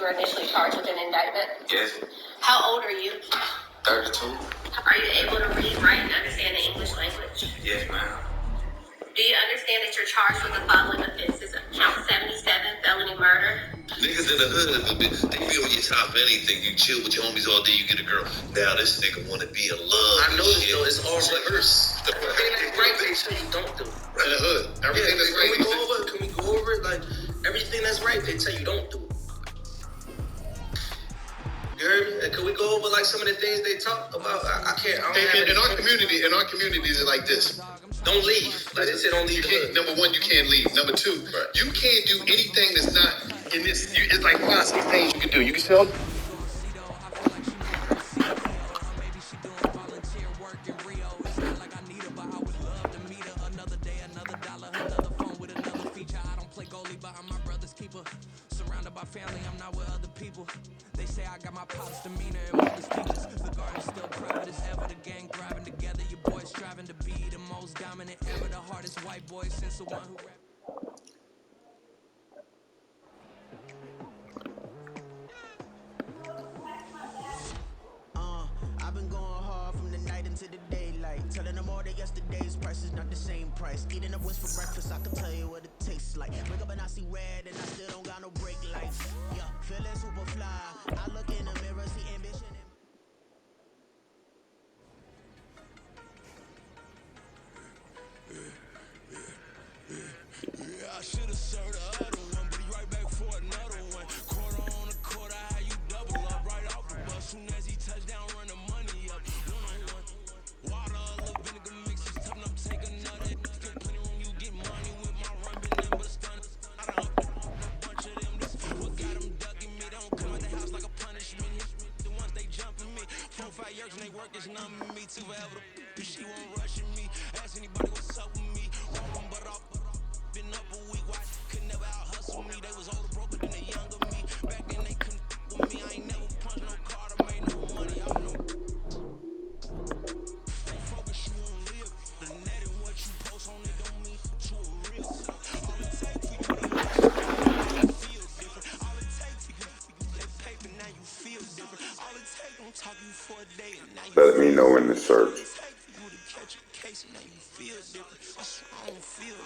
were initially charged with an indictment? Yes. How old are you? 32. Are you able to read, write, and understand the English language? Yes, ma'am. Do you understand that you're charged with the following offenses? Count 77, felony murder. Niggas in the hood, they be on your top of anything. You chill with your homies all day, you get a girl. Now this nigga wanna be in love. I know this though, it's all reverse. Everything Everything that's right, they tell you don't do. in the hood. Everything that's right. Can we go over it? Like, everything that's right, they tell you don't do. You heard me? And can we go over like some of the things they talk about? I can't. In our community, it's like this. Don't leave. Like they say, don't leave. Number one, you can't leave. Number two, you can't do anything that's not in this. It's like 5, 6 things you can do. You can sell. Surrounded by family, I'm not with other people. They say I got my pop's demeanor and mother's features. The garden's still private as ever. The gang thriving together. Your boys striving to be the most dominant ever. The hardest white boy since the one who rap. I've been going hard from the night into the daylight. Telling them all that yesterday's price is not the same price. Eating up what's for breakfast, I can tell you what it tastes like. Wake up and I see red and I still don't got no brake lights. Yeah, feeling super fly. I look in the mirror, see ambition. I should have served the other one, but he right back for another one. Quarter on a quarter, how you double up right off the bus. Soon as he touch down, run the money up. One-on-one. Water, a little vinegar mix is tough enough to take another. Get plenty room, you get money with my run, been nothing but stun. I done a bunch of them. This what got them ducking me. Don't come out the house like a punishment. The ones they jumping me. 4, 5 years and they work is numbing me. Too forever. She won't rushing me. Ask anybody what's up with me. Rolling but off. Been up a week, why could never out hustle me? They was older, broker than the younger me. Back then they couldn't with me. I ain't never punched no card or made no money. I know. Stay focused, you won't live. The net and what you post on it don't mean to a real self. All it takes for you to feel different. All it takes for you to get paper, now you feel different. All it takes, don't talk you for a day and now you Let me know in the search. All it takes for you to catch a case and now you feel different. That's why I don't feel it.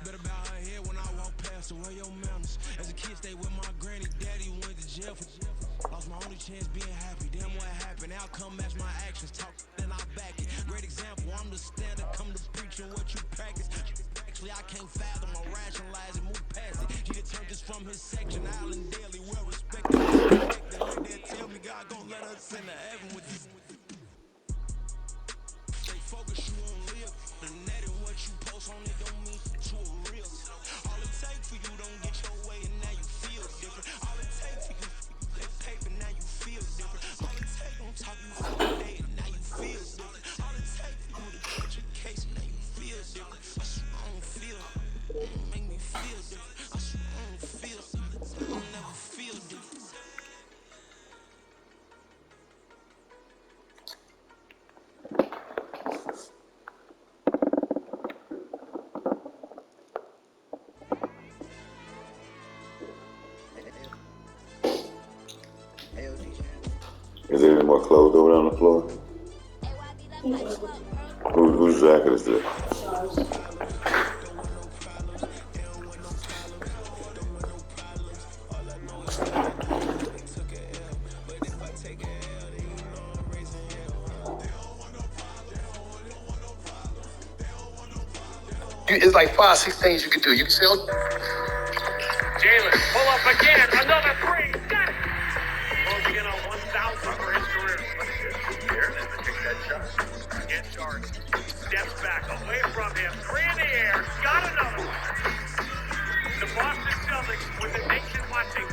Better bow her head when I walk past her. Where your manners? As a kid, stayed with my granny. Daddy went to jail for lost my only chance being happy. Damn, what happened? Outcome match my actions. Talk, then I back it. Great example. I'm the standard. Come to preaching what you practice. Actually, I can't fathom or rationalize and move past it. He could turn this from his section. Island daily, well respected. Like they tell me God gon' let us in the heaven with this. Stay focused, you won't live. The net and what you post on it don't mean to a real. All it takes for you don't get your way and now you feel different. All it takes for you that paper now you feel different. All it takes don't talk you for a day and now you feel different. All it takes for you to catch a case and now you feel different. I swear I don't feel it. Make me feel different. I swear I don't feel it. I'll never feel different. Is there any more clothes over there on the floor? Whose jacket is this? It's like 5, 6 things you can do. You can sell. Jalen, pull up again, another 3, got it! Closing in on 1,000 for his career. Here, then to take that shot. Again, charged. Steps back, away from him, 3 in the air, got another one. The Boston Celtics, with the nation watching,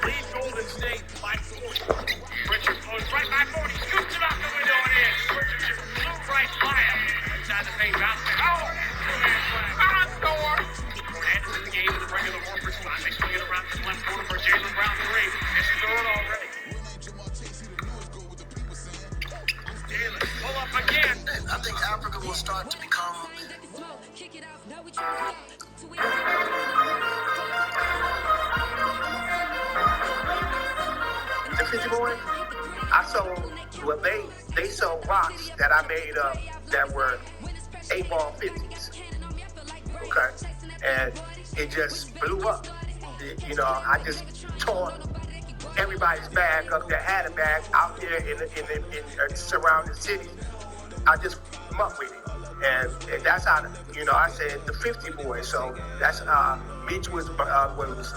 lead Golden State by 40. Richard goes right by 40, scoops it out the window and in. Richard just flew right by him. Inside the paint, bouncing. Oh! Adds in the game in the regular Horford spot. They swing it around to the left corner for Jalen Brown 3. It's third already. Jalen, pull up again. I think Africa will start to become The 50 boy, I sold, well, they sold rocks that I made up that were 8-ball 50s. Okay? And it just blew up. You know, I just tore everybody's bag up that had a bag out there in surrounding cities. I just come up with it. And that's how, you know, I said the 50 boy. So that's Meach was the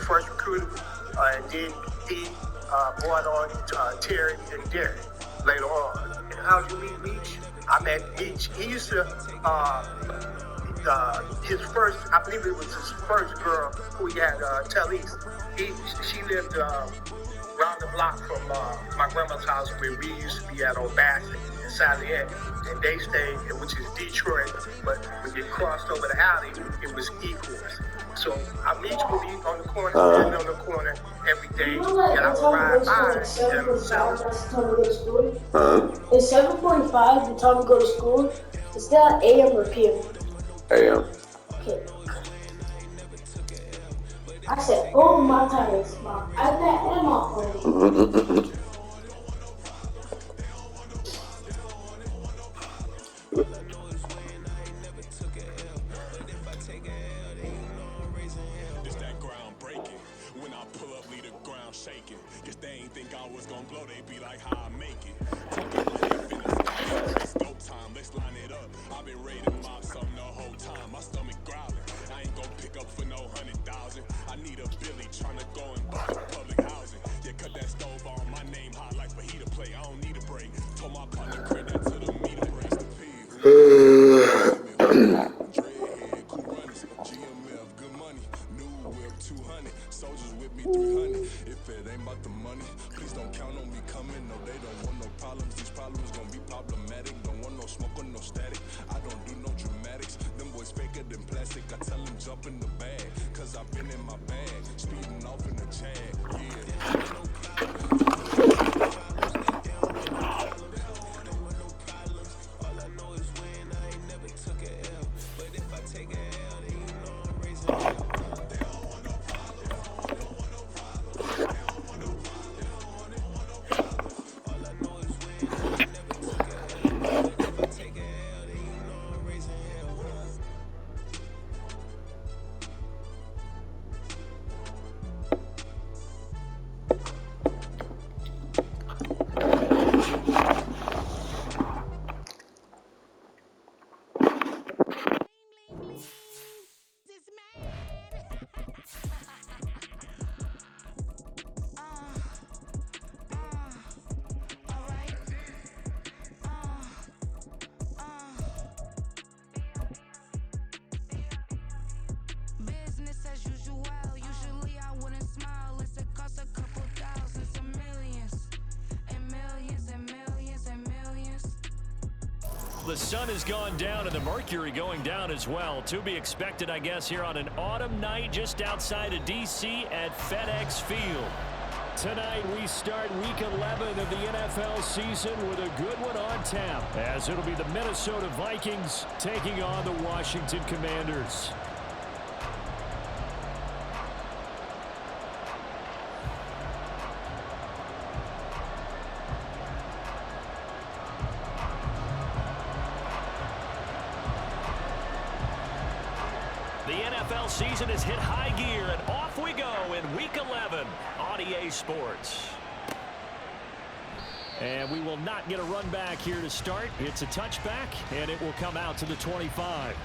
first recruiter, and then he brought on Terry and Derek later on. And how'd you meet Meach? I met Meach. He used to, his first, I believe it was his first girl who he had, Talise. She lived around the block from my grandma's house where we used to be at on Bassett and Saliette. And they stayed, which is Detroit, but when you crossed over the alley, it was equals. So I meet you be on the corner, standing on the corner every day, and I would ride by and sell. That's the time to go to school. Is 7:45 the time to go to school? Is that AM or PM? AM. Okay. I said both of my times, my iPad and my phone. It's that ground breaking. When I pull up, leave the ground shaking. Guess they ain't think I was gonna blow, they be like, how I make it. It's go time, let's line it up. I've been ready to mob something the whole time. My stomach growling. I ain't gonna pick up for no 100,000. I need a Billy tryna go and buy public housing. Yeah, cut that stove on, my name hot like fajita play. I don't need a break. Told my partner credit that to the meter breaks the pig. Dreadhead, cool runners, GMF, good money. New whip 200, soldiers with me 300. If it ain't about the money, please don't count on me coming. No, they don't want no problems. These problems gonna be problematic. Don't want no smoke or no static. I don't do no dramatics. Them boys faker than plastic. I tell them jump in the bag, cause I've been in my bag. Speeding off in the Jag, Business as usual. Usually I wouldn't smile. It costs a couple thousands and millions. And millions and millions and millions. The sun has gone down and the mercury going down as well. To be expected, I guess, here on an autumn night just outside of D.C. at FedEx Field. Tonight we start week 11 of the NFL season with a good one on tap, as it'll be the Minnesota Vikings taking on the Washington Commanders. The NFL season has hit high gear, and off we go in Week 11 on EA Sports. And we will not get a run back here to start. It's a touchback, and it will come out to the 25.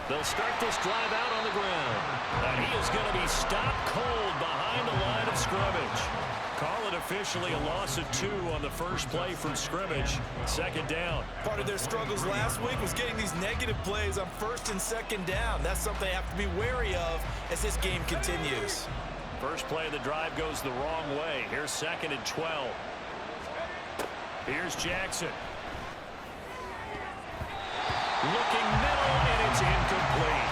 They'll start this drive out on the ground. And he is going to be stopped cold behind the line of scrimmage. Call it officially a loss of 2 on the first play from scrimmage. Second down. Part of their struggles last week was getting these negative plays on first and second down. That's something they have to be wary of as this game continues. First play of the drive goes the wrong way. Here's 2nd and 12. Here's Jackson. Looking middle, and it's incomplete.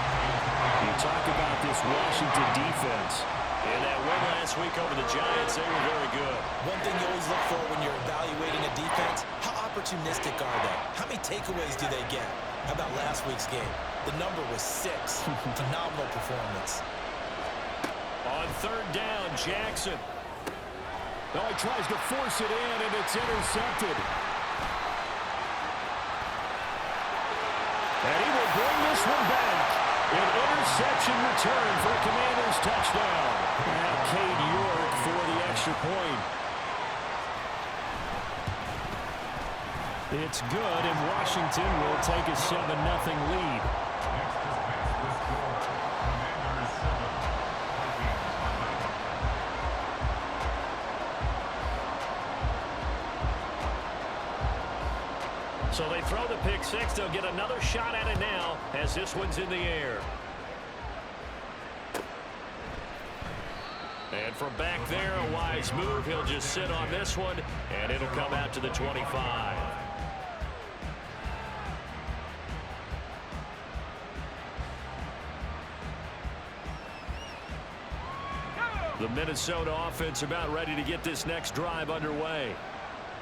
You talk about this Washington defense. In that win last week over the Giants, they were very good. One thing you always look for when you're evaluating a defense, how opportunistic are they? How many takeaways do they get? How about last week's game? The number was 6. Phenomenal performance. On 3rd down, Jackson. Oh, he tries to force it in, and it's intercepted. And he will bring this one back. An interception return for a Commanders touchdown. Now Cade York for the extra point. It's good, and Washington will take a 7-0 lead. So they throw the pick six. They'll get another shot at it now as this one's in the air. And from back there, a wise move. He'll just sit on this one, and it'll come out to the 25. The Minnesota offense about ready to get this next drive underway.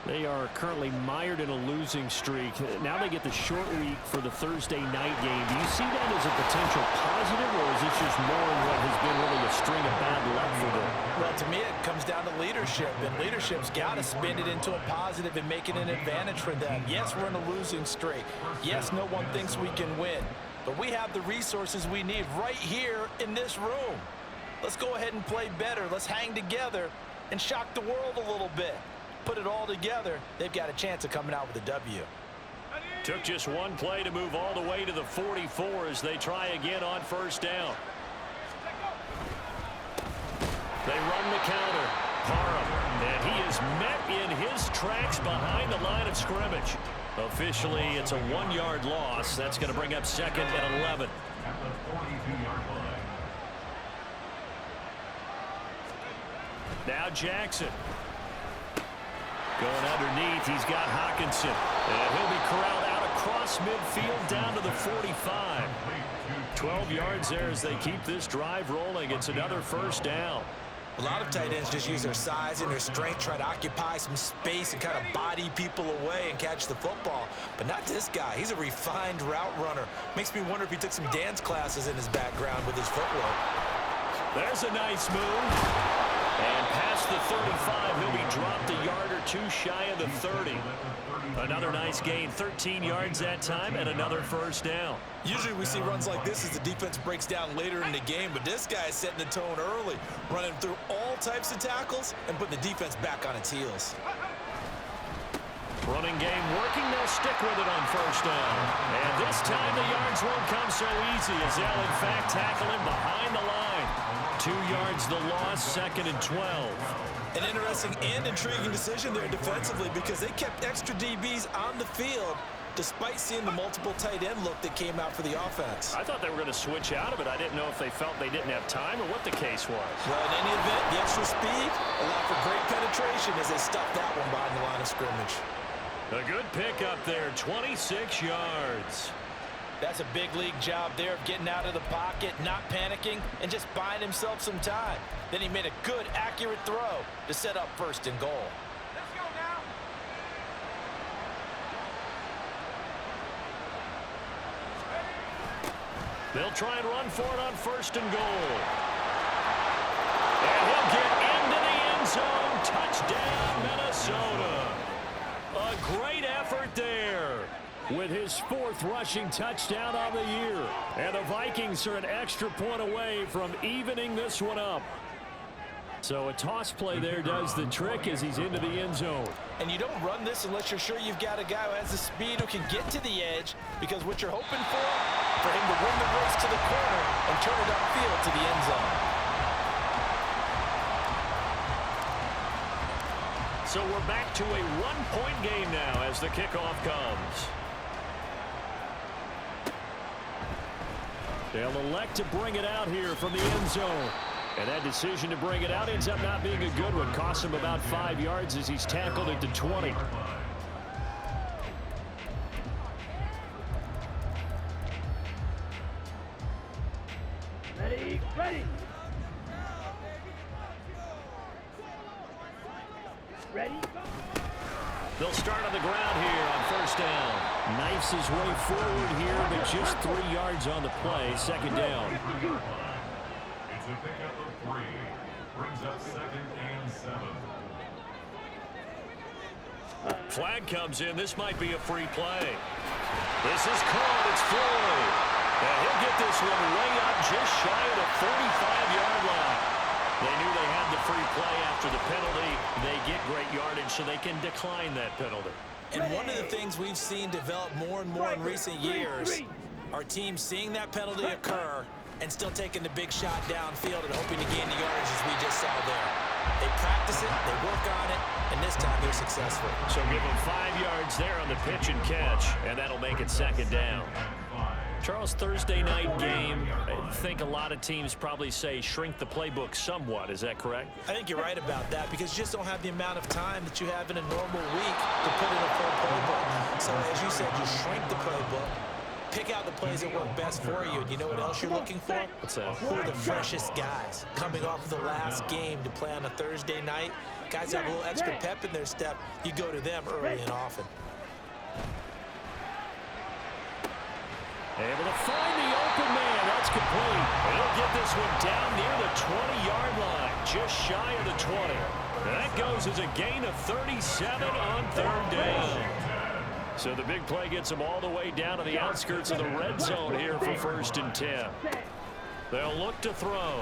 They are currently mired in a losing streak. Now they get the short week for the Thursday night game. Do you see that as a potential positive, or is this just more in what has been really a string of bad luck for them? Well, to me, it comes down to leadership, and leadership's got to spin it into a positive and make it an advantage for them. Yes, we're in a losing streak. Yes, no one thinks we can win, but we have the resources we need right here in this room. Let's go ahead and play better. Let's hang together and shock the world a little bit. Put it all together, they've got a chance of coming out with a W. Took just one play to move all the way to the 44 as they try again on 1st down. They run the counter. Parham, and he is met in his tracks behind the line of scrimmage. Officially, it's a 1-yard loss. That's going to bring up 2nd and 11. Now Jackson. Going underneath, he's got Hawkinson. And he'll be corralled out across midfield down to the 45. 12 yards there as they keep this drive rolling. It's another 1st down. A lot of tight ends just use their size and their strength, try to occupy some space and kind of body people away and catch the football. But not this guy. He's a refined route runner. Makes me wonder if he took some dance classes in his background with his footwork. There's a nice move. And past the 35, he'll be dropped a yard or two shy of the 30. Another nice gain, 13 yards that time, and another 1st down. Usually we see runs like this as the defense breaks down later in the game, but this guy is setting the tone early, running through all types of tackles and putting the defense back on its heels. Running game working, they'll stick with it on 1st down. And this time the yards won't come so easy as they'll in fact tackle him behind the line. 2 yards the loss, 2nd and 12. An interesting and intriguing decision there defensively because they kept extra DBs on the field despite seeing the multiple tight end look that came out for the offense. I thought they were going to switch out of it. I didn't know if they felt they didn't have time or what the case was. Well, in any event, the extra speed allowed for great penetration as they stuffed that one behind the line of scrimmage. A good pick up there, 26 yards. That's a big league job there of getting out of the pocket, not panicking, and just buying himself some time. Then he made a good, accurate throw to set up 1st and goal. Let's go now. They'll try and run for it on 1st and goal. And he'll get into the end zone. Touchdown, Minnesota. A great effort there with his 4th rushing touchdown on the year. And the Vikings are an extra point away from evening this one up. So a toss play there does the trick as he's into the end zone. And you don't run this unless you're sure you've got a guy who has the speed who can get to the edge, because what you're hoping for him to win the race to the corner and turn it upfield to the end zone. So we're back to a 1-point game now as the kickoff comes. They'll elect to bring it out here from the end zone. And that decision to bring it out ends up not being a good one. Costs him about 5 yards as he's tackled at the 20. Ready, ready. Ready, go. They'll start on the ground here on first down. Knifes his way forward here, but just 3 yards on the play. Second down. It's a pickup of 3. Brings up 2nd and 7. Flag comes in. This might be a free play. This is called. It's Floyd. And he'll get this one way up just shy of the 45-yard line. They knew they had the free play after the penalty. They get great yardage, so they can decline that penalty. And one of the things we've seen develop more and more in recent years are teams seeing that penalty occur and still taking the big shot downfield and hoping to gain the yardage as we just saw there. They practice it, they work on it, and this time they're successful. So give them 5 yards there on the pitch and catch, and that'll make it second down. Charles, Thursday night game, I think a lot of teams probably say shrink the playbook somewhat. Is that correct? I think you're right about that because you just don't have the amount of time that you have in a normal week to put in a full playbook. So as you said, you shrink the playbook, pick out the plays that work best for you. And you know what else you're looking for? What's that? Who are the freshest guys coming off of the last game to play on a Thursday night? Guys have a little extra pep in their step. You go to them early and often. Able to find the open man. That's complete. He'll get this one down near the 20-yard line, just shy of the 20. That goes as a gain of 37 on third down. So the big play gets them all the way down to the outskirts of the red zone here for 1st and 10. They'll look to throw.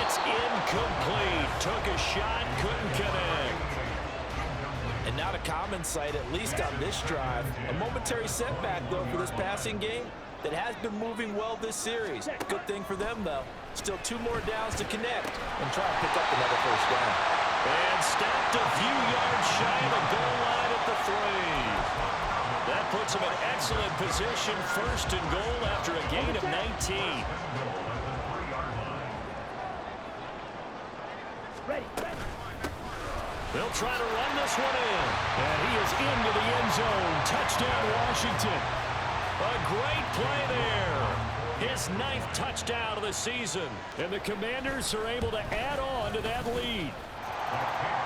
It's incomplete. Took a shot, couldn't connect. And not a common sight, at least on this drive. A momentary setback, though, for this passing game that has been moving well this series. Good thing for them, though. Still 2 more downs to connect and try to pick up another first down. And stopped a few yards shy of the goal line at the 3. That puts them in excellent position, 1st and goal after a gain of 19. Ready, ready. They'll try to run this one in. And he is into the end zone. Touchdown, Washington. A great play there. His 9th touchdown of the season. And the Commanders are able to add on to that lead.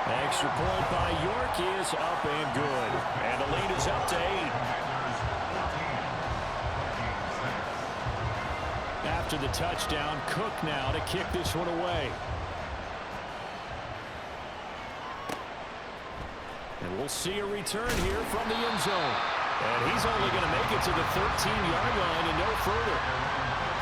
Extra point by York is up and good. And the lead is up to 8. After the touchdown, Cook now to kick this one away. And we'll see a return here from the end zone. And he's only going to make it to the 13-yard line and no further.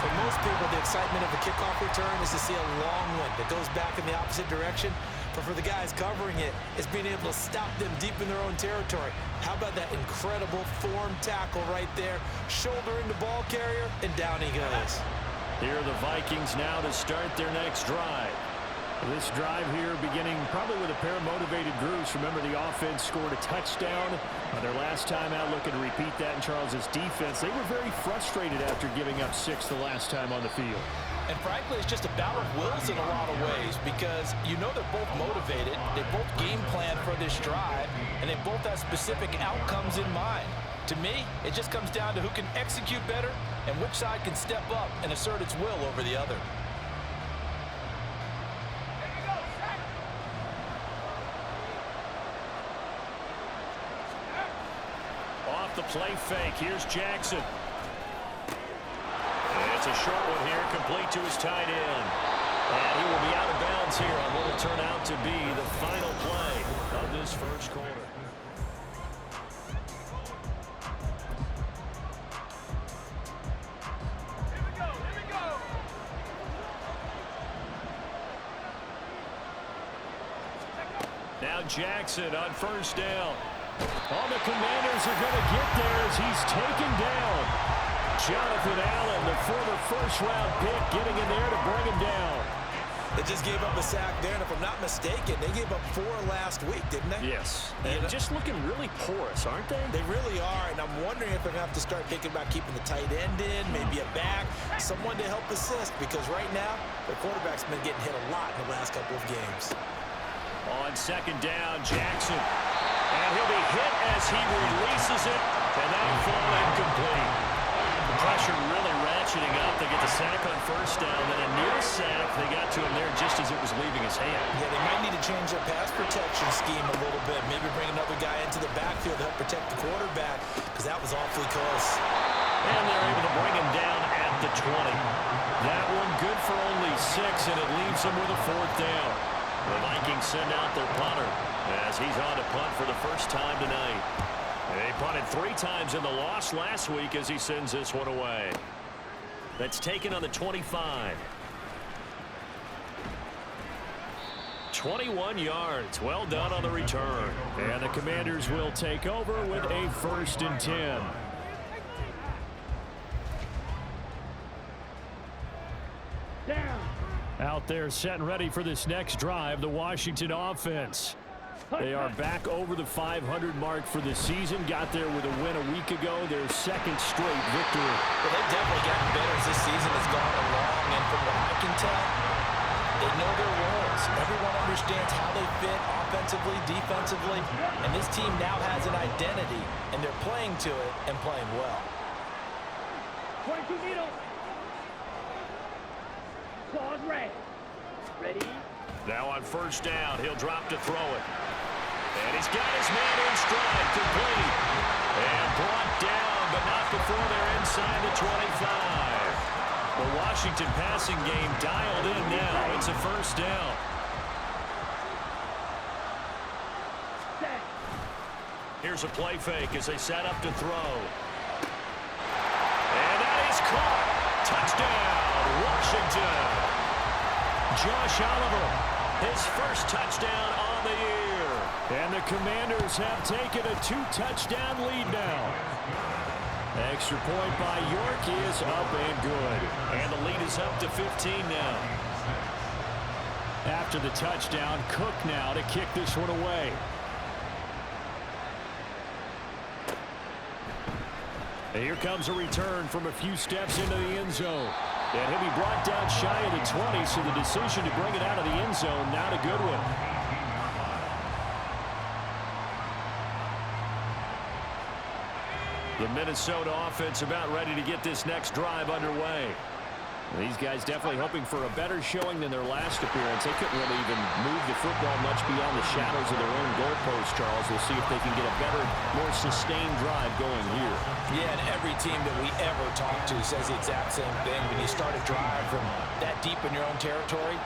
For most people, the excitement of a kickoff return is to see a long one that goes back in the opposite direction. But for the guys covering it, it's being able to stop them deep in their own territory. How about that incredible form tackle right there? Shoulder into ball carrier, and down he goes. Here are the Vikings now to start their next drive. This drive here beginning probably with a pair of motivated groups. Remember, the offense scored a touchdown their last time out. Looking to repeat that in Charles's defense. They were very frustrated after giving up 6 the last time on the field. And frankly, it's just a battle of wills in a lot of ways because you know they're both motivated. They both game plan for this drive, and they both have specific outcomes in mind. To me, it just comes down to who can execute better and which side can step up and assert its will over the other. Off the play fake, here's Jackson. And it's a short one here, complete to his tight end. And he will be out of bounds here on what will turn out to be the final play of this first quarter. Now Jackson on first down. All the Commanders are going to get there as he's taken down. Jonathan Allen, the former first-round pick, getting in there to bring him down. They just gave up a sack there, and if I'm not mistaken, they gave up 4 last week, didn't they? Yes. And just looking really porous, aren't they? They really are, and I'm wondering if they're going to have to start thinking about keeping the tight end in, maybe a back, someone to help assist, because right now, their quarterback's been getting hit a lot in the last couple of games. On second down, Jackson. And he'll be hit as he releases it, and that'll fall incomplete. The pressure really ratcheting up. They get the sack on first down, then a near sack. They got to him there just as it was leaving his hand. Yeah, they might need to change their pass protection scheme a little bit. Maybe bring another guy into the backfield to help protect the quarterback, because that was awfully close. And they're able to bring him down at the 20. That one good for only 6, and it leaves them with a 4th down. The Vikings send out their punter as he's on to punt for the first time tonight. They punted 3 times in the loss last week as he sends this one away. That's taken on the 25. 21 yards. Well done on the return. And the Commanders will take over with a 1st and 10. Out there set and ready for this next drive, the Washington offense. They are back over the 500 mark for the season. Got there with a win a week ago, their 2nd straight victory. Well, they've definitely gotten better as this season has gone along, and from what I can tell, they know their roles. Everyone understands how they fit offensively, defensively, and this team now has an identity, and they're playing to it and playing well. 22 needles. Claws red. Ready? Now on first down, he'll drop to throw it. And he's got his man in stride, complete. And brought down, but not before they're inside the 25. The Washington passing game dialed in now. It's a 1st down. Here's a play fake as they set up to throw. And that is caught. Touchdown, Washington. Josh Oliver, his first touchdown on the year. And the Commanders have taken a 2-touchdown lead now. Extra point by York is up and good. And the lead is up to 15 now. After the touchdown, Cook now to kick this one away. And here comes a return from a few steps into the end zone. And he'll be brought down shy of the 20, so the decision to bring it out of the end zone, not a good one. The Minnesota offense about ready to get this next drive underway. These guys definitely hoping for a better showing than their last appearance. They couldn't really even move the football much beyond the shadows of their own goalpost, Charles. We'll see if they can get a better, more sustained drive going here. Yeah, and every team that we ever talk to says the exact same thing. When you start a drive from that deep in your own territory,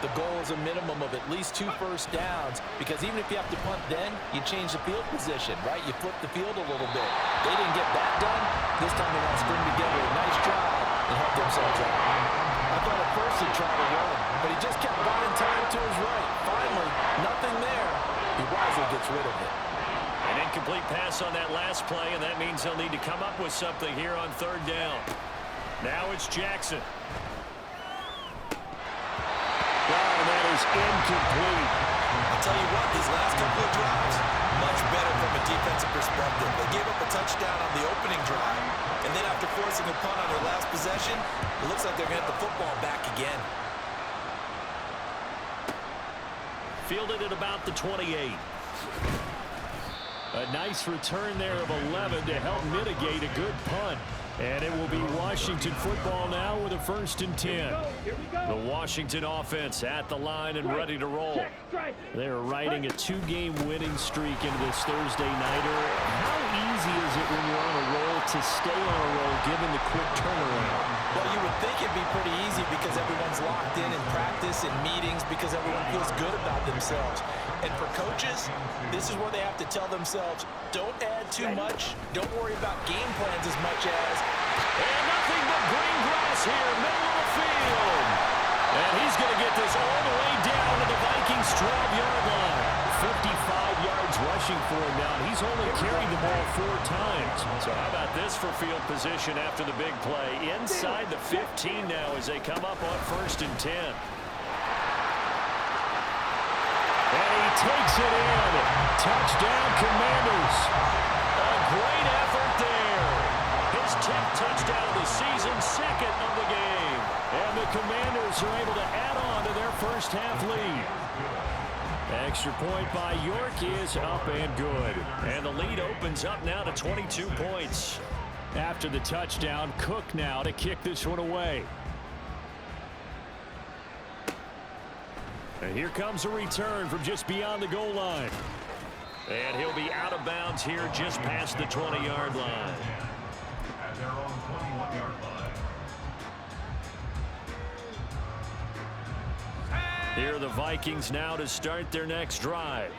the goal is a minimum of at least 2 first downs, because even if you have to punt then, you change the field position, right? You flip the field a little bit. They didn't get that done. This time they want to string together a nice drive and help themselves out. I thought at first he'd try to run, but he just kept buying time to his right. Finally, nothing there. He wisely gets rid of it. An incomplete pass on that last play, and that means they'll need to come up with something here on 3rd down. Now it's Jackson. And that is incomplete. I'll tell you what, these last couple of drives, much better from a defensive perspective. They gave up a touchdown on the opening drive, and then after forcing a punt on their last possession, it looks like they're going to get the football back again. Fielded at about the 28. A nice return there of 11 to help mitigate a good punt. And it will be Washington football now with a 1st and 10. The Washington offense at the line and ready to roll. They're riding a 2-game winning streak into this Thursday nighter. How easy is it when you're on a roll to stay on a roll given the quick turnaround? Well, you would think it'd be pretty easy because everyone's locked in practice and meetings, because everyone feels good about themselves. And for coaches, this is where they have to tell themselves, don't add too much, don't worry about game plans as much as, and nothing but green grass here, middle of the field. And he's going to get this all the way down to the Vikings' 12-yard line. 55 yards rushing for him now. He's only carried the ball 4 times. So how about this for field position after the big play? Inside the 15 now as they come up on 1st and 10. takes it in. Touchdown, Commanders. A great effort there. His 10th touchdown of the season, second of the game. And the Commanders are able to add on to their first half lead. Extra point by York is up and good. And the lead opens up now to 22 points. After the touchdown, Cook now to kick this one away. And here comes a return from just beyond the goal line. And he'll be out of bounds here just past the 20-yard line. At their own 21-yard line. Here are the Vikings now to start their next drive.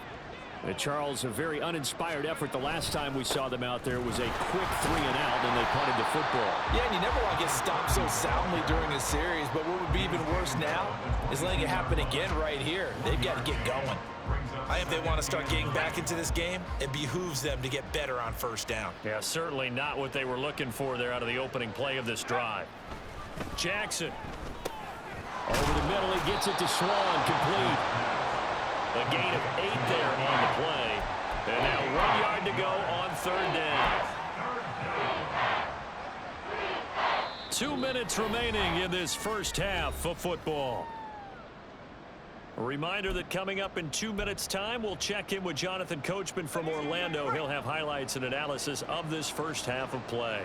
And Charles, a very uninspired effort the last time we saw them out there was a quick 3-and-out, and they punted the football. Yeah, and you never want to get stopped so soundly during a series, but what would be even worse now is letting it happen again right here. They've got to get going. I think if they want to start getting back into this game, it behooves them to get better on first down. Yeah, certainly not what they were looking for there out of the opening play of this drive. Jackson. Over the middle, he gets it to Swan, complete. A gain of 8 there on the play. And now 1 yard to go on third down. 2 minutes remaining in this first half of football. A reminder that coming up in 2 minutes' time, we'll check in with Jonathan Coachman from Orlando. He'll have highlights and analysis of this first half of play.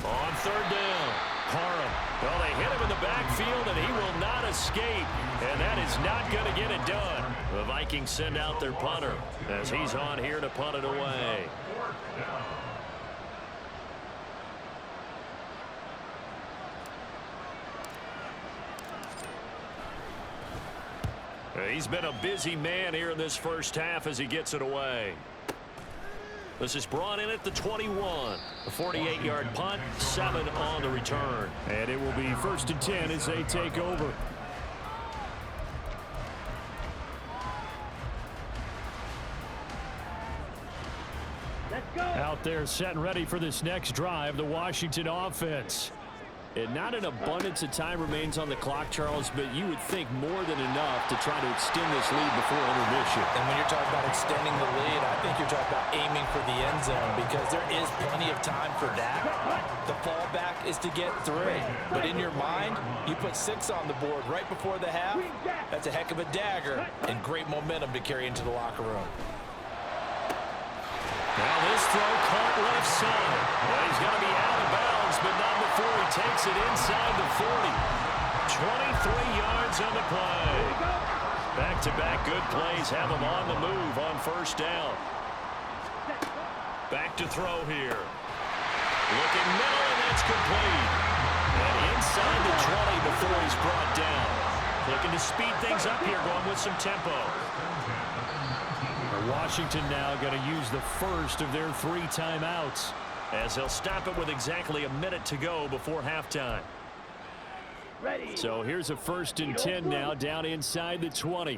On third down, Parham. Well, they hit him in the backfield, and he will not escape. And that is not going to get it done. The Vikings send out their punter as he's on here to punt it away. He's been a busy man here in this first half as he gets it away. This is brought in at the 21. A 48-yard punt, 7 on the return. And it will be 1st and 10 as they take over. Out there set and ready for this next drive, the Washington offense. And not an abundance of time remains on the clock, Charles, but you would think more than enough to try to extend this lead before intermission. And when you're talking about extending the lead, I think you're talking about aiming for the end zone because there is plenty of time for that. The fallback is to get 3. But in your mind, you put 6 on the board right before the half. That's a heck of a dagger and great momentum to carry into the locker room. Now this throw caught left side. Well, he's going to be out of bounds, but not before he takes it inside the 40. 23 yards on the play. Back-to-back good plays have him on the move on first down. Back to throw here. Looking middle, and that's complete. And inside the 20 before he's brought down. Looking to speed things up here, going with some tempo. Washington now going to use the first of their 3 timeouts as they'll stop it with exactly a minute to go before halftime. So here's a 1st and 10 now down inside the 20.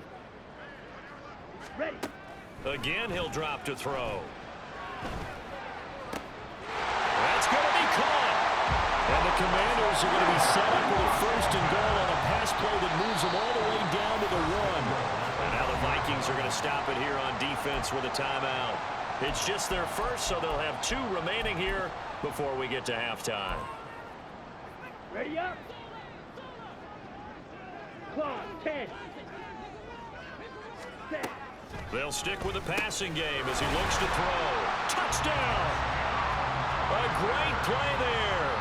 Again, he'll drop to throw. That's going to be caught. And the Commanders are going to be set up with a 1st and goal on a pass play that moves them all the way down to the 1. And now the Vikings are going to stop it here on defense with a timeout. It's just their first, so they'll have 2 remaining here before we get to halftime. Ready up. Clock, 10. Set. They'll stick with the passing game as he looks to throw. Touchdown! A great play there.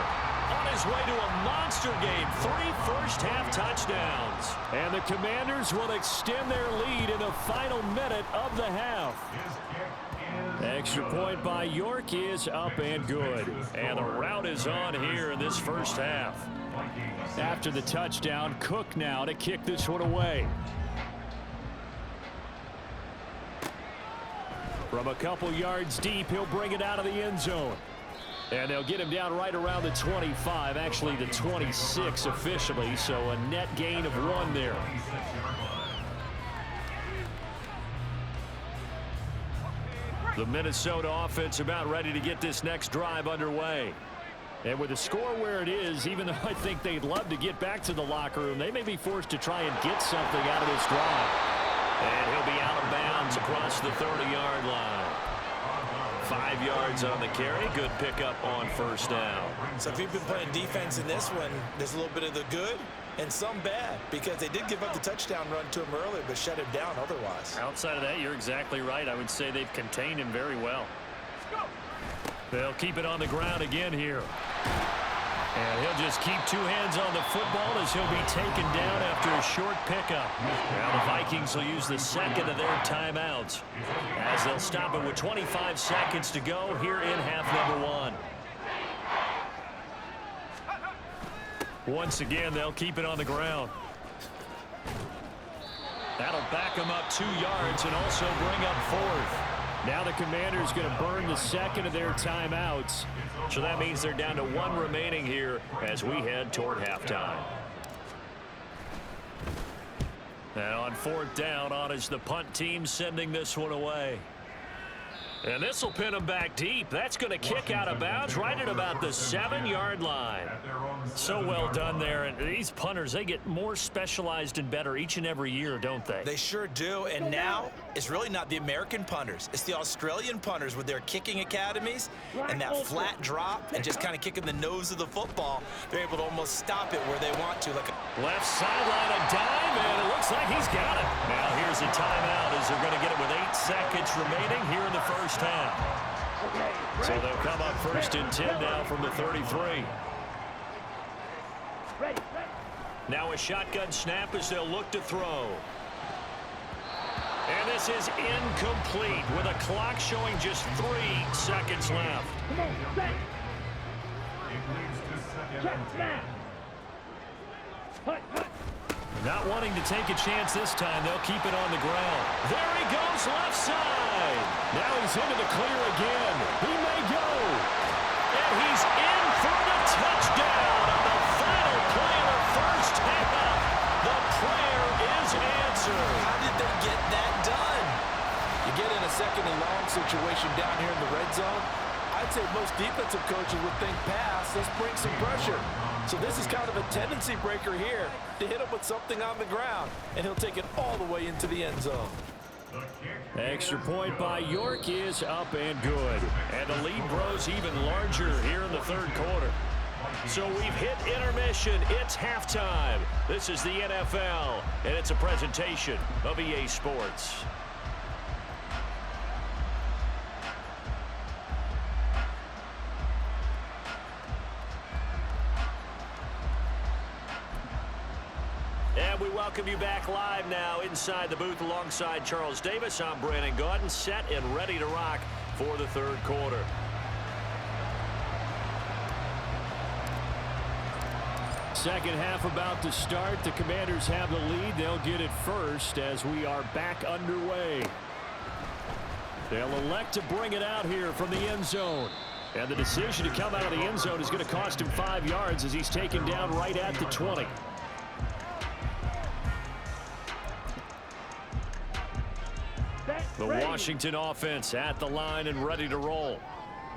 On his way to a monster game, 3 first-half touchdowns. And the Commanders will extend their lead in the final minute of the half. Extra point by York is up and good. And the route is on here in this first half. After the touchdown, Cook now to kick this one away. From a couple yards deep, he'll bring it out of the end zone. And they'll get him down right around the 25, actually the 26 officially, so a net gain of 1 there. The Minnesota offense about ready to get this next drive underway. And with the score where it is, even though I think they'd love to get back to the locker room, they may be forced to try and get something out of this drive. And he'll be out of bounds across the 30-yard line. 5 yards on the carry. Good pickup on first down. So if you've been playing defense in this one, there's a little bit of the good and some bad, because they did give up the touchdown run to him earlier, but shut him down otherwise. Outside of that, you're exactly right. I would say they've contained him very well. They'll keep it on the ground again here. And he'll just keep 2 hands on the football as he'll be taken down after a short pickup. Now the Vikings will use the second of their timeouts as they'll stop it with 25 seconds to go here in half number 1. Once again, they'll keep it on the ground. That'll back them up 2 yards and also bring up 4th. Now the Commanders going to burn the second of their timeouts. So that means they're down to 1 remaining here as we head toward halftime. And on 4th down, on is the punt team sending this one away. And this will pin them back deep. That's going to kick out of bounds right at about the 7-yard line. So well done there. And these punters, they get more specialized and better each and every year, don't they? They sure do. And now it's really not the American punters. It's the Australian punters with their kicking academies and that flat drop and just kind of kicking the nose of the football. They're able to almost stop it where they want to. Like left sideline, a dive, and it looks like he's got it. Now here's a timeout as they're going to get it with 8 seconds remaining here in the first half. So they'll come up 1st and 10 now from the 33. Now a shotgun snap as they'll look to throw. And this is incomplete with a clock showing just 3 seconds left. Not wanting to take a chance this time, they'll keep it on the ground. There he goes, left side. Now he's into the clear again. He may go. And he's in for the touchdown on the final play of the first half. The prayer is answered. How did they get that done? You get in a 2nd and long situation down here in the red zone. I'd say most defensive coaches would think pass. Let's bring some pressure. So this is kind of a tendency breaker here to hit him with something on the ground, and he'll take it all the way into the end zone. Extra point by York is up and good. And the lead grows even larger here in the 3rd quarter. So we've hit intermission. It's halftime. This is the NFL, and it's a presentation of EA Sports. And we welcome you back live now inside the booth alongside Charles Davis. I'm Brandon Gaudin, set and ready to rock for the 3rd quarter. Second half about to start. The Commanders have the lead. They'll get it first as we are back underway. They'll elect to bring it out here from the end zone. And the decision to come out of the end zone is going to cost him 5 yards as he's taken down right at the 20. The Washington offense at the line and ready to roll.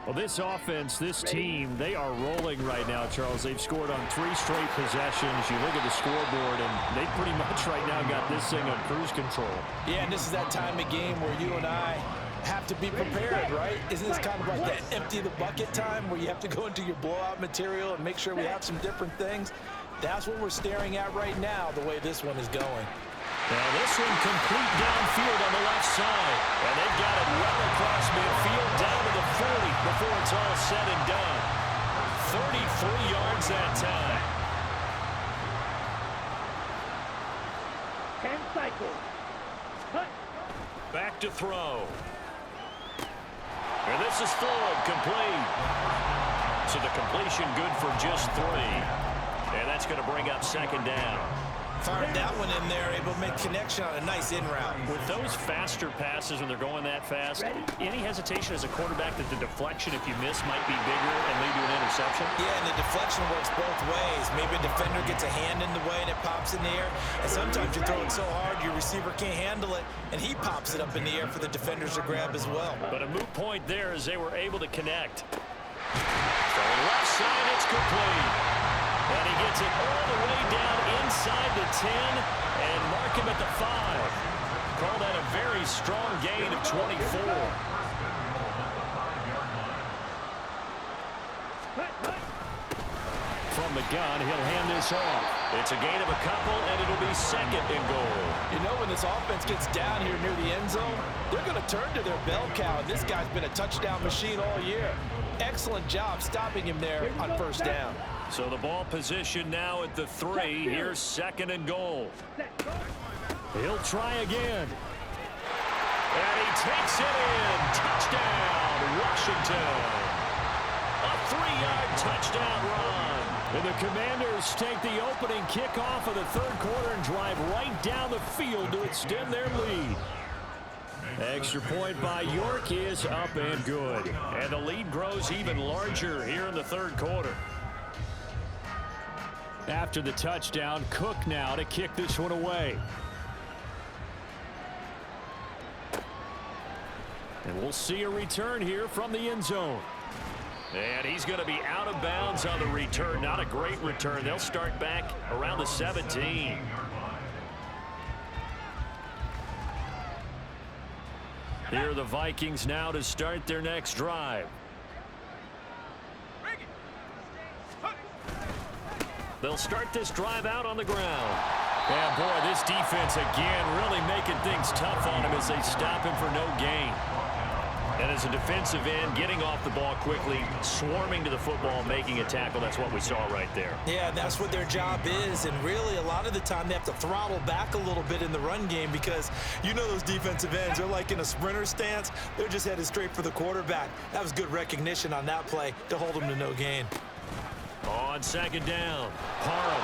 Well, this offense, this team, they are rolling right now, Charles. They've scored on 3 straight possessions. You look at the scoreboard, and they pretty much right now got this thing on cruise control. Yeah, and this is that time of game where you and I have to be prepared, right? Isn't this kind of like that empty the bucket time where you have to go into your blowout material and make sure we have some different things? That's what we're staring at right now, the way this one is going. Now this one complete downfield on the left side. And they've got it well across midfield down to the 40 before it's all said and done. 33 yards that time. 10 cycles. Cut. Back to throw. And this is Floyd, complete. So the completion good for just 3. And that's going to bring up 2nd down. Fired that one in there, able to make connection on a nice in route. With those faster passes when they're going that fast, any hesitation as a quarterback that the deflection, if you miss, might be bigger and lead to an interception? Yeah, and the deflection works both ways. Maybe a defender gets a hand in the way and it pops in the air. And sometimes you throw it so hard your receiver can't handle it, and he pops it up in the air for the defenders to grab as well. But a moot point there as they were able to connect. Throwing left side, it's complete. And he gets it all the way down inside the 10 and mark him at the 5. Call that a very strong gain of 24. From the gun, he'll hand this off. It's a gain of a couple, and it'll be second and goal. You know, when this offense gets down here near the end zone, they're going to turn to their bell cow. This guy's been a touchdown machine all year. Excellent job stopping him there on first down. So the ball position now at the 3. Here's second and goal. He'll try again. And he takes it in. Touchdown, Washington. A 3-yard touchdown run. And the Commanders take the opening kickoff of the third quarter and drive right down the field to extend their lead. Extra point by York is up and good. And the lead grows even larger here in the third quarter. After the touchdown, Cook now to kick this one away. And we'll see a return here from the end zone. And he's going to be out of bounds on the return. Not a great return. They'll start back around the 17. Here are the Vikings now to start their next drive. They'll start this drive out on the ground. Yeah, boy, this defense again really making things tough on him as they stop him for no gain. And as a defensive end, getting off the ball quickly, swarming to the football, making a tackle, that's what we saw right there. Yeah, that's what their job is. And really, a lot of the time, they have to throttle back a little bit in the run game because you know those defensive ends, they're like in a sprinter stance. They're just headed straight for the quarterback. That was good recognition on that play to hold them to no gain. On second down, Parham.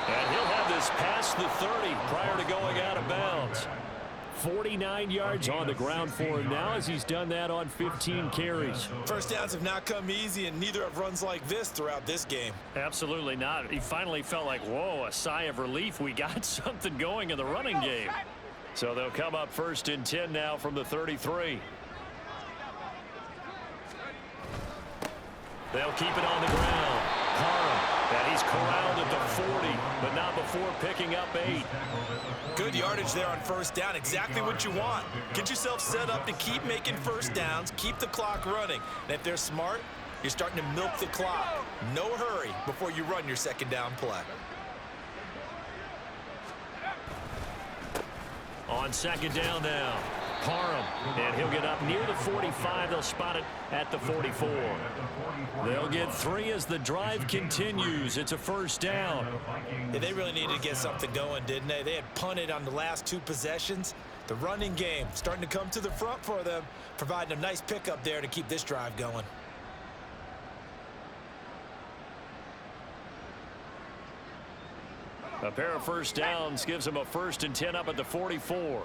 And he'll have this past the 30 prior to going out of bounds. 49 yards on the ground for him now as he's done that on 15 carries. First downs have not come easy, and neither have runs like this throughout this game. Absolutely not. He finally felt like, whoa, a sigh of relief. We got something going in the running game. So they'll come up first and 10 now from the 33. They'll keep it on the ground. Parham. And he's corralled at the 40, but not before picking up 8. Good yardage there on first down. Exactly what you want. Get yourself set up to keep making first downs, keep the clock running. And if they're smart, you're starting to milk the clock. No hurry before you run your second down play. On second down now, Parham, and he'll get up near the 45. They'll spot it at the 44. They'll get 3 as the drive continues. It's a first down. Yeah, they really needed to get something going, didn't they? They had punted on the last 2 possessions. The running game starting to come to the front for them, providing a nice pickup there to keep this drive going. A pair of first downs gives them a first and 10 up at the 44.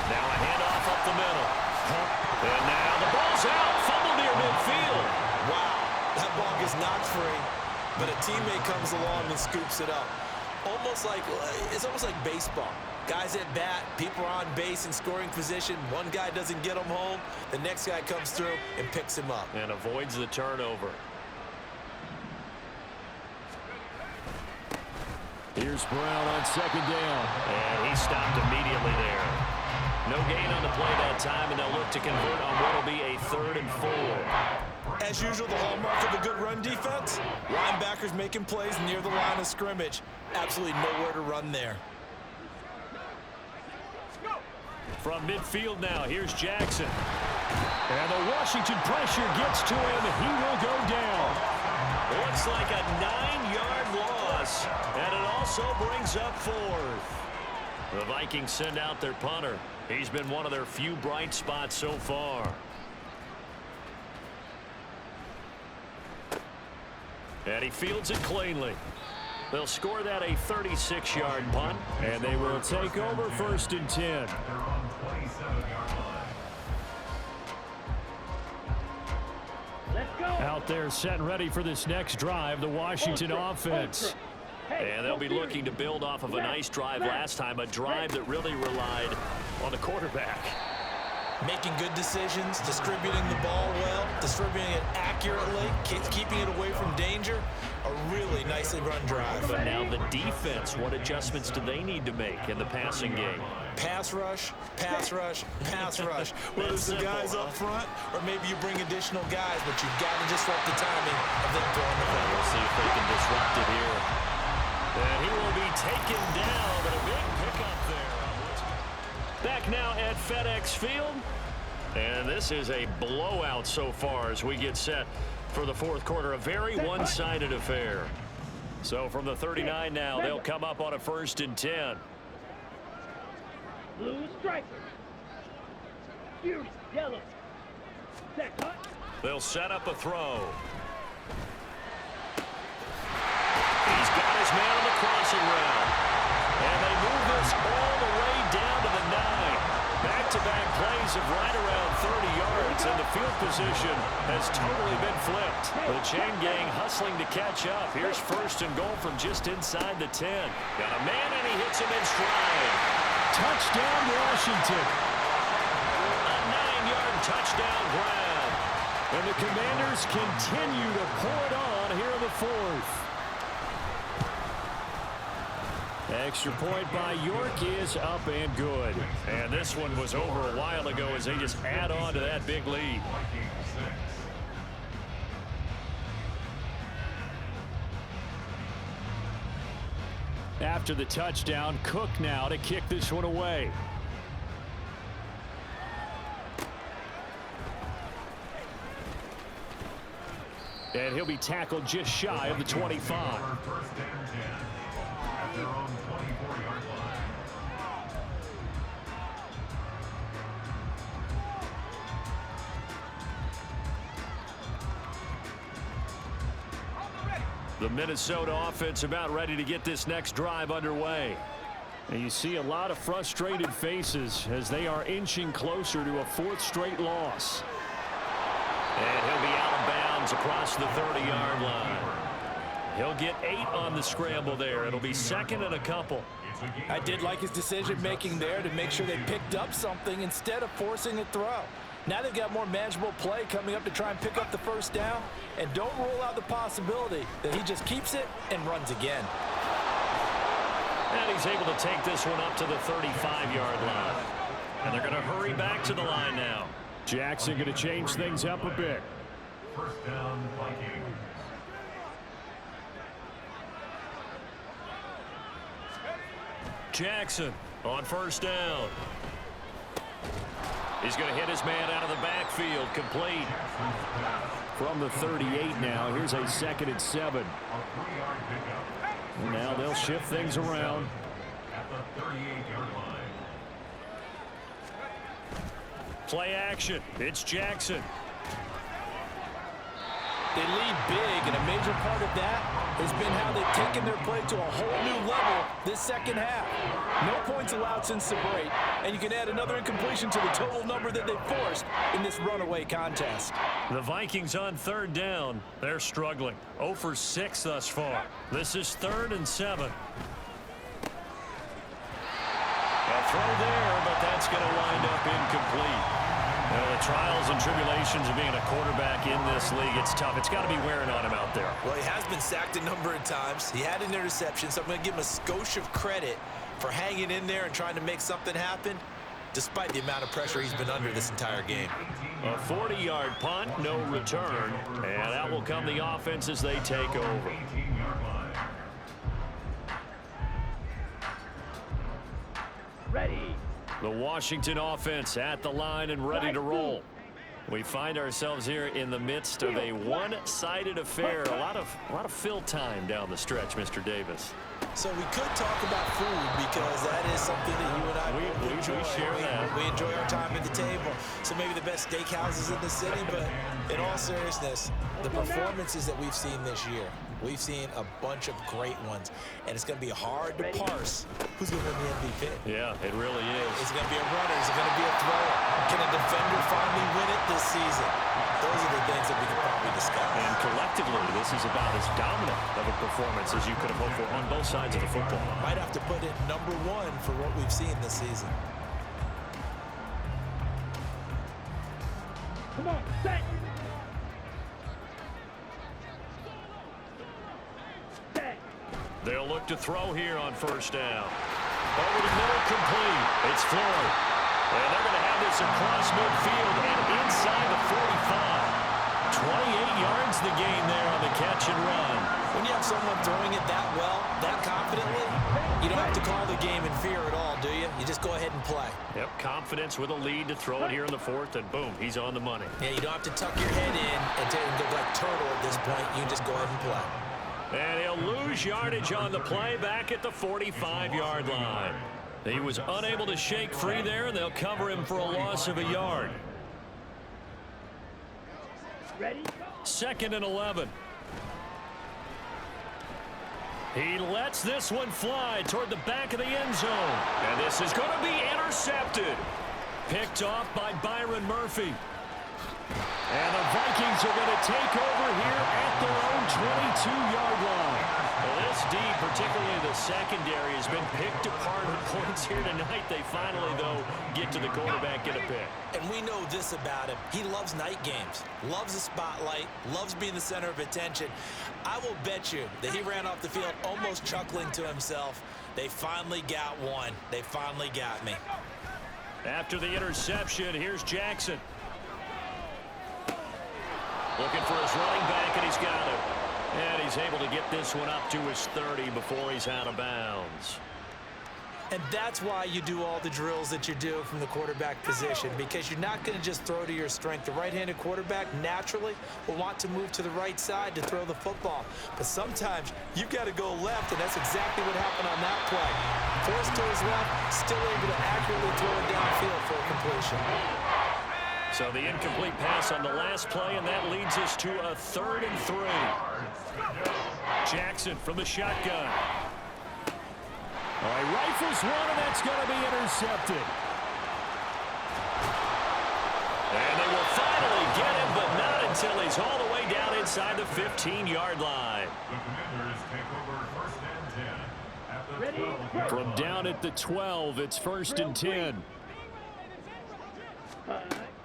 Now a handoff up the middle. And now the ball's out. Fumble near midfield. Wow, that ball gets knocked free, but a teammate comes along and scoops it up. It's almost like baseball. Guys at bat, people are on base in scoring position. One guy doesn't get him home. The next guy comes through and picks him up. And avoids the turnover. Here's Brown on second down. And he stopped immediately there. No gain on the play that time, and they'll look to convert on what will be a 3rd and 4. As usual, the hallmark of a good run defense, linebackers making plays near the line of scrimmage. Absolutely nowhere to run there. From midfield now, here's Jackson. And the Washington pressure gets to him. He will go down. Looks like a 9-yard loss. And it also brings up 4th. The Vikings send out their punter. He's been one of their few bright spots so far. And he fields it cleanly. They'll score that a 36-yard punt, and they will take over first and 10. Out there set and ready for this next drive, the Washington offense. And they'll be looking to build off of a nice drive last time, a drive that really relied on the quarterback. Making good decisions, distributing the ball well, distributing it accurately, keeping it away from danger. A really nicely run drive. But now the defense, what adjustments do they need to make in the passing game? Pass rush, pass rush, pass rush. Whether it's the guys up front or maybe you bring additional guys, but you've got to disrupt the timing of them throwing the ball. We'll see if they can disrupt it here. And he will be taken down, but a big pickup there. Back now at FedEx Field. And this is a blowout so far as we get set for the fourth quarter. A very one-sided affair. So from the 39 now, they'll come up on a 1st and 10. Blue striker. Fury, yellow. Set cut. They'll set up a throw. He's got his man on the crossing route. And they move this all the way down to the 9. Back-to-back plays of right around 30 yards, and the field position has totally been flipped. The chain gang hustling to catch up. Here's 1st and goal from just inside the 10. Got a man, and he hits him in stride. Touchdown, Washington. A 9-yard touchdown grab. And the Commanders continue to pour it on here in the 4th. Extra point by York is up and good. And this one was over a while ago as they just add on to that big lead. After the touchdown, Cook now to kick this one away. And he'll be tackled just shy of the 25. Their own 24-yard line. The Minnesota offense about ready to get this next drive underway. And you see a lot of frustrated faces as they are inching closer to a 4th straight loss. And he'll be out of bounds across the 30-yard line. He'll get 8 on the scramble there. It'll be 2nd and a couple. I did like his decision-making there to make sure they picked up something instead of forcing a throw. Now they've got more manageable play coming up to try and pick up the 1st down. And don't rule out the possibility that he just keeps it and runs again. And he's able to take this one up to the 35-yard line. And they're going to hurry back to the line now. Jackson going to change things up a bit. 1st down, Vikings. Jackson on 1st down. He's going to hit his man out of the backfield, complete. From the 38 now, here's a 2nd and 7. And now they'll shift things around. At the 38-yard line. Play action. It's Jackson. They lead big, and a major part of that has been how they've taken their play to a whole new level this 2nd half. No points allowed since the break, and you can add another incompletion to the total number that they forced in this runaway contest. The Vikings on 3rd down. They're struggling. 0 for 6 thus far. This is 3rd and 7. A throw there, but that's going to wind up incomplete. The trials and tribulations of being a quarterback in this league, it's tough. It's got to be wearing on him out there. Well, he has been sacked a number of times. He had an interception, so I'm going to give him a skosh of credit for hanging in there and trying to make something happen, despite the amount of pressure he's been under this entire game. A 40-yard punt, no return, and out will come the offense as they take over. 18-yard line. Ready. The Washington offense at the line and ready to roll. We find ourselves here in the midst of a one-sided affair. A lot of fill time down the stretch, Mr. Davis. So we could talk about food because that is something that you and I we enjoy. We share that. We enjoy our time at the table. So maybe the best steakhouses in the city, but in all seriousness, the performances that we've seen this year, we've seen a bunch of great ones, and it's going to be hard to parse who's going to win the MVP. Yeah, it really is. Is it going to be a runner? Is it going to be a thrower? Can a defender finally win it this season? those are the things that we could probably discuss. And collectively, this is about as dominant of a performance as you could have hoped for on both sides of the football. Might have to put it number one for what we've seen this season. Come on, set. They'll look to throw here on first down. Over the middle, complete. It's Floyd. And they're going to have this across midfield and inside the 45. 28 yards the gain there on the catch and run. When you have someone throwing it that well, that confidently, you don't have to call the game in fear at all, do you? You just go ahead and play. Yep, confidence with a lead to throw it here in the fourth, and boom, he's on the money. Yeah, you don't have to tuck your head in and go like turtle at this point. You just go ahead and play. And he'll lose yardage on the play back at the 45-yard line. He was unable to shake free there, and they'll cover him for a loss of a yard. Ready? 2nd and 11. He lets this one fly toward the back of the end zone. And this is going to be intercepted. Picked off by Byron Murphy. And the Vikings are going to take over here at their own 22-yard line. Well, this D, particularly the secondary, has been picked apart at points here tonight. They finally, though, get to the quarterback in a pick. And we know this about him. He loves night games, loves the spotlight, loves being the center of attention. I will bet you that he ran off the field almost chuckling to himself. They finally got one. They finally got me. After the interception, here's Jackson. Looking for his running back, and he's got it. And he's able to get this one up to his 30 before he's out of bounds. And that's why you do all the drills that you do from the quarterback position, because you're not going to just throw to your strength. The right-handed quarterback naturally will want to move to the right side to throw the football. But sometimes you've got to go left, and that's exactly what happened on that play. Forced to his left, still able to accurately throw it downfield for a completion. So the incomplete pass on the last play, and that leads us to a 3rd and 3. Jackson from the shotgun. All right, rifles one, and that's going to be intercepted. And they will finally get him, but not until he's all the way down inside the 15-yard line. The Commanders take over 1st and 10 at the 12. From down at the 12, it's 1st and 10.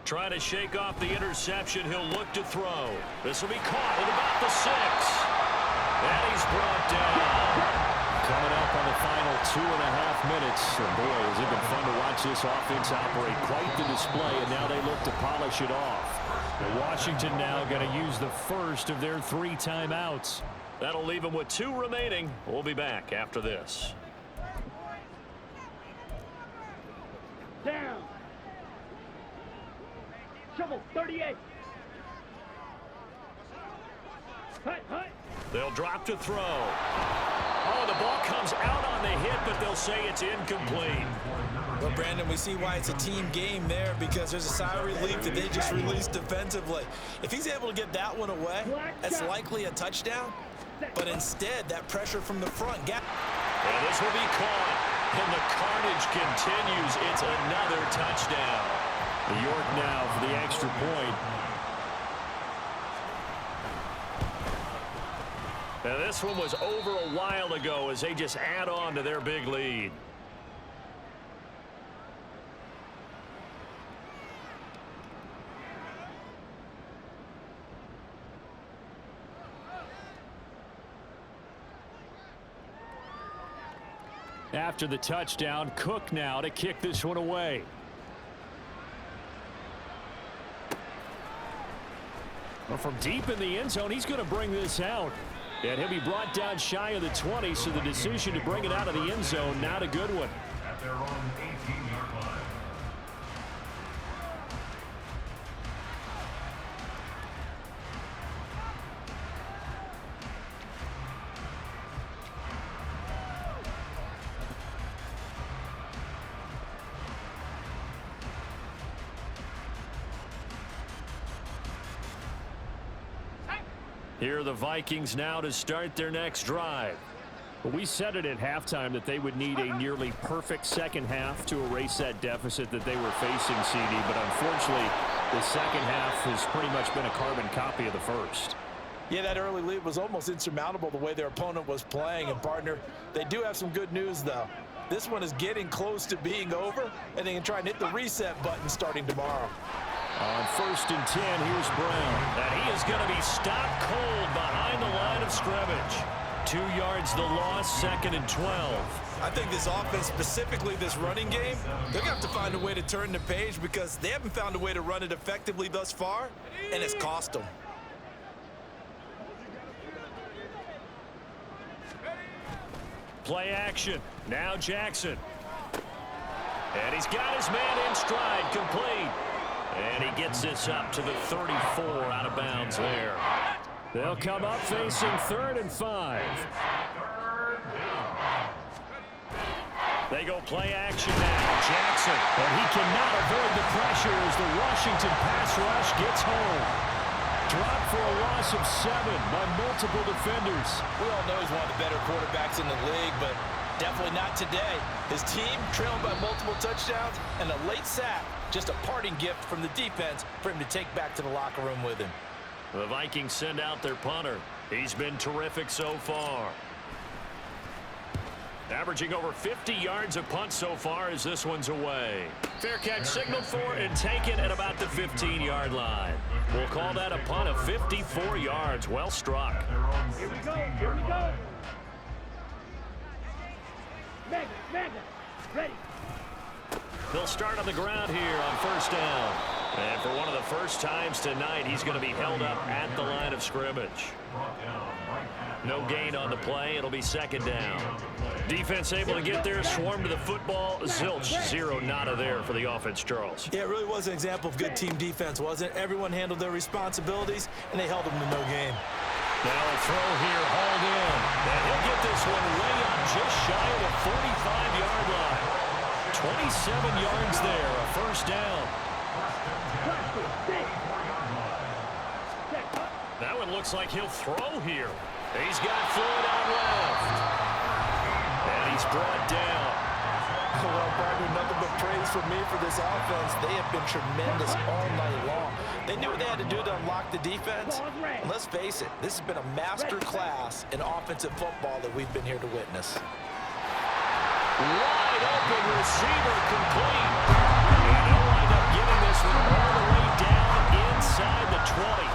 Trying to shake off the interception. He'll look to throw. This will be caught at about the 6. And he's brought down. Coming up on the final 2.5 minutes. And boy, has it been fun to watch this offense operate. Quite the display, and now they look to polish it off. And Washington now going to use the first of their 3 timeouts. That'll leave them with 2 remaining. We'll be back after this. Down. Trouble, 38. Hut, hut. They'll drop to throw. Oh, the ball comes out on the hit, but they'll say it's incomplete. Well, Brandon, we see why it's a team game there, because there's a sigh of relief that they just released defensively. If he's able to get that one away, that's likely a touchdown. But instead, that pressure from the front gap. And this will be caught, and the carnage continues. It's another touchdown. New York now for the extra point. Now this one was over a while ago as they just add on to their big lead. After the touchdown, Cook now to kick this one away. Well, from deep in the end zone, he's going to bring this out. And he'll be brought down shy of the 20, so the decision to bring it out of the end zone, not a good one. At their own 18-yard line. Here are the Vikings now to start their next drive. We said it at halftime that they would need a nearly perfect second half to erase that deficit that they were facing, CD, but unfortunately, The second half has pretty much been a carbon copy of the first. Yeah, that early lead was almost insurmountable the way their opponent was playing. And, partner, they do have some good news, though. This one is getting close to being over, and they can try and hit the reset button starting tomorrow. On 1st and 10, here's Brown. And he is going to be stopped cold behind the line of scrimmage. 2 yards the loss, 2nd and 12. I think this offense, specifically this running game, they're going to have to find a way to turn the page because they haven't found a way to run it effectively thus far, and it's cost them. Play action. Now Jackson. And he's got his man in stride, complete. And he gets this up to the 34 out of bounds there. They'll come up facing 3rd and 5. They go play action now. Jackson. And he cannot avoid the pressure as the Washington pass rush gets home. Dropped for a loss of 7 by multiple defenders. We all know he's one of the better quarterbacks in the league, but definitely not today. His team trailing by multiple touchdowns and a late sack. Just a parting gift from the defense for him to take back to the locker room with him. The Vikings send out their punter. He's been terrific so far. Averaging over 50 yards a punt so far as this one's away. Fair catch signaled for and taken at about the 15-yard line. We'll call that a punt of 54 yards. Well struck. Here we go. Here we go. Mega. Ready. They'll start on the ground here on 1st down. And for one of the first times tonight, he's going to be held up at the line of scrimmage. No gain on the play. It'll be 2nd down. Defense able to get there, swarm to the football. Zilch, 0 nada there for the offense, Charles. Yeah, it really was an example of good team defense, wasn't it? Everyone handled their responsibilities, and they held them to no gain. Now a throw here, hauled in. And he'll get this one way up just shy of the 45-yard line. 27 yards there, a 1st down. That one looks like he'll throw here. He's got Floyd on left. And he's brought down. Well, partner, nothing but praise from me for this offense. They have been tremendous all night long. They knew what they had to do to unlock the defense. And let's face it, this has been a master class in offensive football that we've been here to witness. Wide open receiver complete. And they'll wind up getting this one all the way down inside the 20.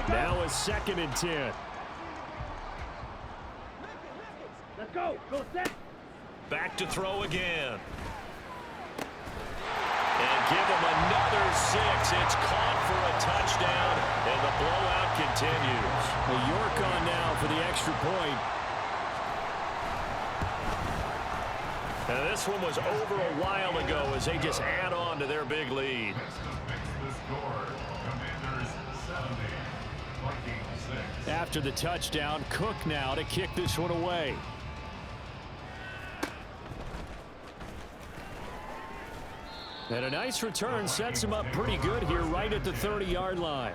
Now a 2nd and 10. Let's go. Go set. Back to throw again. And give him another 6. It's caught for a touchdown, and the blowout continues. Well, York on now for the extra point. And this one was over a while ago as they just add on to their big lead. After the touchdown, Cook now to kick this one away. And a nice return sets him up pretty good here right at the 30-yard line.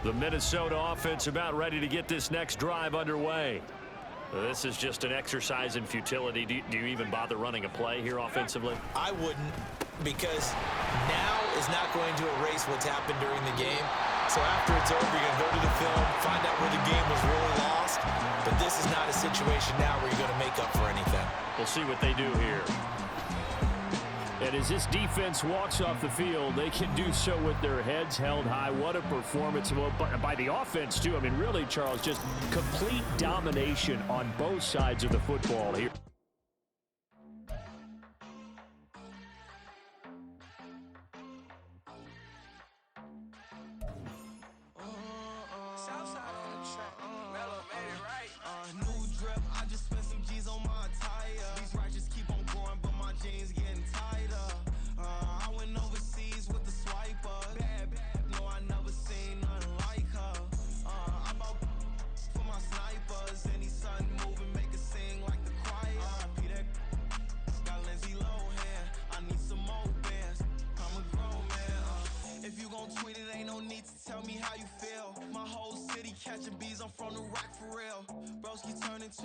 The Minnesota offense about ready to get this next drive underway. This is just an exercise in futility. Do you even bother running a play here offensively? I wouldn't, because now is not going to erase what's happened during the game. So after it's over, you're going to go to the film, find out where the game was really lost. But this is not a situation now where you're going to make up for anything. We'll see what they do here. And as this defense walks off the field, they can do so with their heads held high. What a performance by the offense, too. I mean, really, Charles, just complete domination on both sides of the football here. Tweet it, ain't no need need to tell me how you feel. My whole city catching bees, I'm from the rock for real. Broski turning to